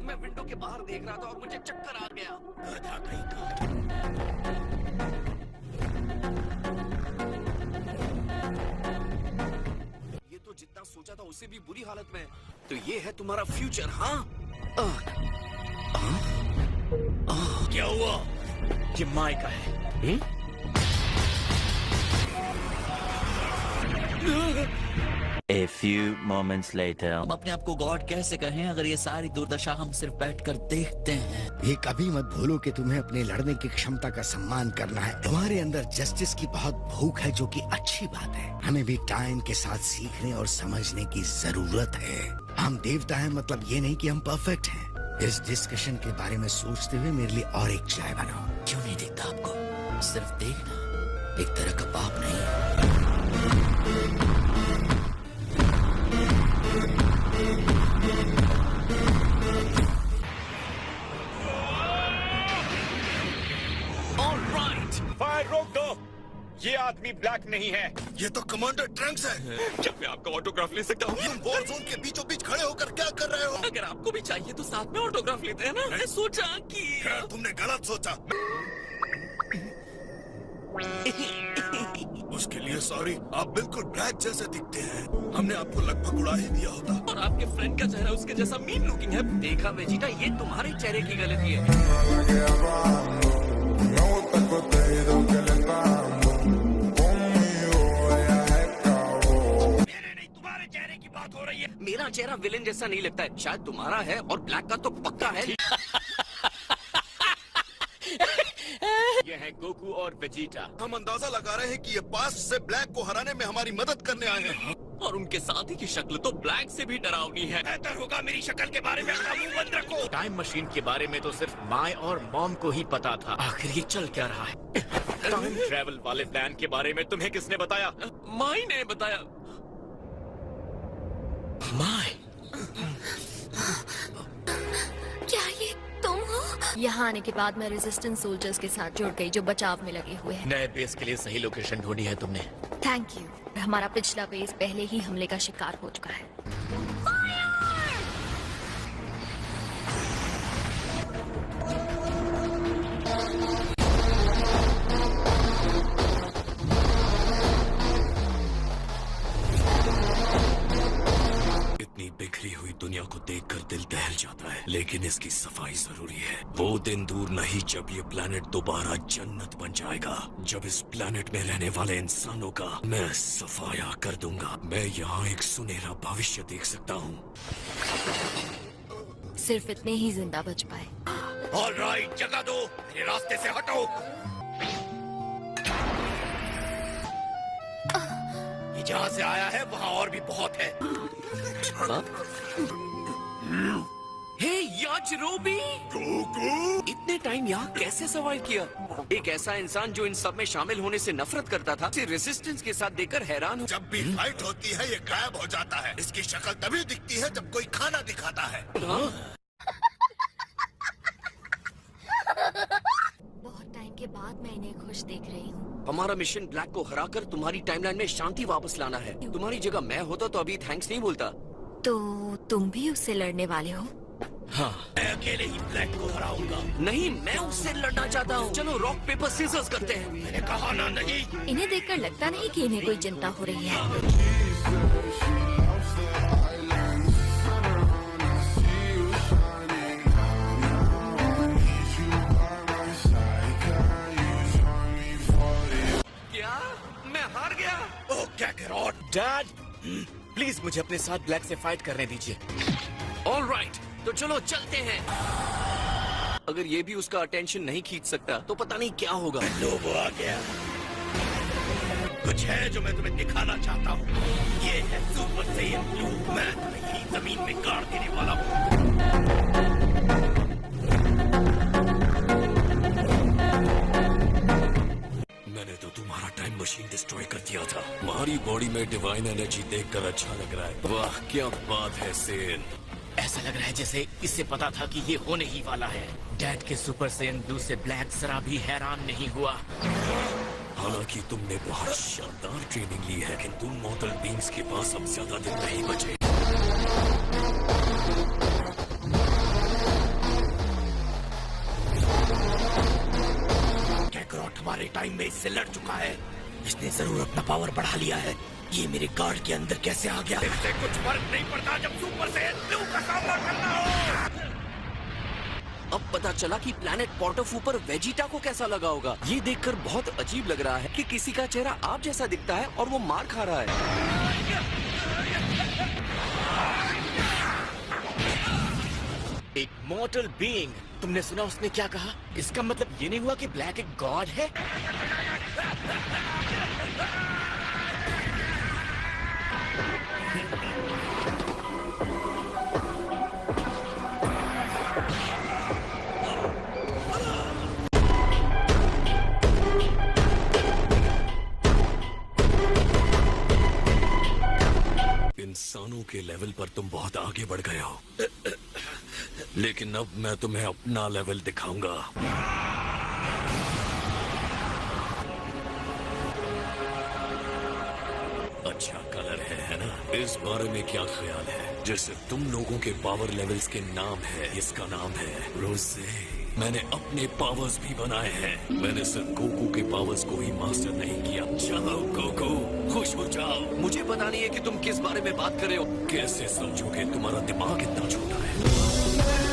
मैं विंडो के बाहर देख रहा था और मुझे चक्कर आ गया। गधा कहीं का। ये तो जितना सोचा था उससे भी बुरी हालत में है। तो ये है तुम्हारा फ्यूचर, हाँ? क्या हुआ? ये माई का है। A few moments later. हम अपने आप को गॉड कैसे कहें अगर ये सारी दुर्दशा हम सिर्फ बैठकर देखते हैं। ये कभी मत भूलो कि तुम्हें अपने लड़ने की क्षमता का सम्मान करना है। तुम्हारे अंदर जस्टिस की बहुत भूख है, जो कि अच्छी बात है। हमें भी टाइम के साथ सीखने और समझने की जरूरत है। हम देवता हैं मतलब ये नहीं कि हम परफेक्ट हैं। इस डिस्कशन के बारे में सोचते हुए मेरे लिए और एक चाय बनाओ। क्यों नहीं दिखता आपको? सिर्फ देखना एक तरह का पाप नहीं। फायर रोक दो। ये आदमी ब्लैक नहीं है। ये तो कमांडर ट्रंक्स है। क्या मैं आपका ऑटोग्राफ ले सकता हूँ? तुम वॉर जोन के बीचों बीच खड़े होकर क्या कर रहे हो? अगर आपको भी चाहिए तो साथ में ऑटोग्राफ लेते हैं ना। मैंने सोचा कि खैर, तुमने गलत सोचा। उसके लिए सॉरी। आप बिल्कुल ब्लैक जैसे दिखते हैं। हमने आपको लगभग उड़ा ही दिया होता। और आपके फ्रेंड का चेहरा उसके जैसा मीन लुकिंग है। देखा वेजिटा, ये तुम्हारे चेहरे की गलती है। तुम्हारे चेहरे की बात हो रही है। मेरा चेहरा विलेन जैसा नहीं लगता है। शायद तुम्हारा है और ब्लैक का तो पक्का है। ये है गोकू और वेजिटा। हम अंदाजा लगा रहे हैं कि ये पास्ट से ब्लैक को हराने में हमारी मदद करने आए हैं। और उनके साथी की शक्ल तो ब्लैक से भी डरावनी है। बेहतर होगा मेरी शक्ल के बारे में अपना मुंह बंद रखो। टाइम मशीन के बारे में तो सिर्फ माई और मॉम को ही पता था। आखिर ये चल क्या रहा है? टाइम ट्रेवल वाले प्लान के बारे में तुम्हें किसने बताया? माई ने बताया। माय, क्या ये तुम हो? यहाँ आने के बाद मैं रेजिस्टेंस सोल्जर्स के साथ जुड़ गई जो बचाव में लगे हुए हैं। नए बेस के लिए सही लोकेशन ढूंढी है तुमने। Thank you. हमारा पिछला बेस पहले ही हमले का शिकार हो चुका है। इतनी बिखरी हुई दुनिया को देखकर दिल दहल जाता है, लेकिन इसकी सफाई जरूरी है। वो दिन दूर नहीं जब ये प्लेनेट दोबारा जन्नत बन जाएगा, जब इस प्लेनेट में रहने वाले इंसानों का मैं सफाया कर दूंगा। मैं यहाँ एक सुनहरा भविष्य देख सकता हूँ। सिर्फ इतने ही जिंदा बच पाए। ऑलराइट, जगह दो, मेरे रास्ते से हटो। ये जहाँ से आया है वहाँ और भी बहुत है। हे याजरोबी, इतने टाइम यहाँ कैसे सर्वाइव किया? एक ऐसा इंसान जो इन सब में शामिल होने से नफरत करता था, इसे रेजिस्टेंस के साथ देखकर हैरान हूँ। जब भी फाइट होती है ये गायब हो जाता है। इसकी शक्ल तभी दिखती है जब कोई खाना दिखाता है। बहुत टाइम के बाद मैं इन्हें खुश देख रही हूँ। हमारा मिशन ब्लैक को हराकर तुम्हारी टाइमलाइन में शांति वापस लाना है। तुम्हारी जगह मैं होता तो अभी थैंक्स नहीं बोलता। तो तुम भी उससे लड़ने वाले हो? हाँ, मैं अकेले ही ब्लैक को हराऊंगा। नहीं, मैं उससे लड़ना चाहता हूँ। चलो रॉक पेपर सीजर्स करते हैं। मैंने कहा ना नहीं। इन्हें देखकर लगता नहीं कि इन्हें कोई चिंता हो रही है। क्या मैं हार गया? ओह क्या करो डैड, प्लीज मुझे अपने साथ ब्लैक से फाइट करने दीजिए। ऑलराइट, तो चलो चलते हैं। अगर ये भी उसका अटेंशन नहीं खींच सकता तो पता नहीं क्या होगा। लोगो आ गया। कुछ है जो मैं तुम्हें दिखाना चाहता हूँ। ये है सुपर सैयन ब्लू। मैं तुम्हें यही जमीन में गाड़ देने वाला हूँ। मैंने तो तुम्हारा टाइम मशीन डिस्ट्रॉय कर दिया था। तुम्हारी बॉडी में डिवाइन एनर्जी देखकर अच्छा लग रहा है। वाह क्या बात है सेन। ऐसा लग रहा है जैसे इससे पता था कि ये होने ही वाला है। डैड के सुपर सैयन ब्लू से ब्लैक जरा भी हैरान नहीं हुआ। हालांकि तुमने बहुत शानदार ट्रेनिंग ली है, लेकिन तुम मॉडल बींग्स के पास अब ज्यादा दिन नहीं बचे। सारे टाइम में इससे लड़ चुका है। इसने जरूर अपना पावर बढ़ा लिया है। ये मेरे गार्ड के अंदर कैसे आ गया? इससे कुछ फर्क नहीं पड़ता जब सुपर से ब्लू का सामना करना हो। अब पता चला कि प्लैनेट पोर्टोफू पर वेजिटा को कैसा लगा होगा। ये देखकर बहुत अजीब लग रहा है कि किसी का चेहरा आप जैसा दिखता है और वो मार खा रहा है। एक मॉर्टल बीइंग, तुमने सुना उसने क्या कहा? इसका मतलब ये नहीं हुआ कि ब्लैक एक गॉड है? इंसानों के लेवल पर तुम बहुत आगे बढ़ गए हो, लेकिन अब मैं तुम्हें अपना लेवल दिखाऊंगा। अच्छा कलर है ना? इस बारे में क्या ख्याल है? जैसे तुम लोगों के पावर लेवल्स के नाम है, इसका नाम है रोज़े। मैंने अपने पावर्स भी बनाए हैं। मैंने सिर्फ गोकू के पावर्स को ही मास्टर नहीं किया। चलो गोकू, खुश हो जाओ। मुझे पता नहीं है कि तुम किस बारे में बात कर रहे हो। कैसे समझोगे? तुम्हारा दिमाग इतना छोटा है।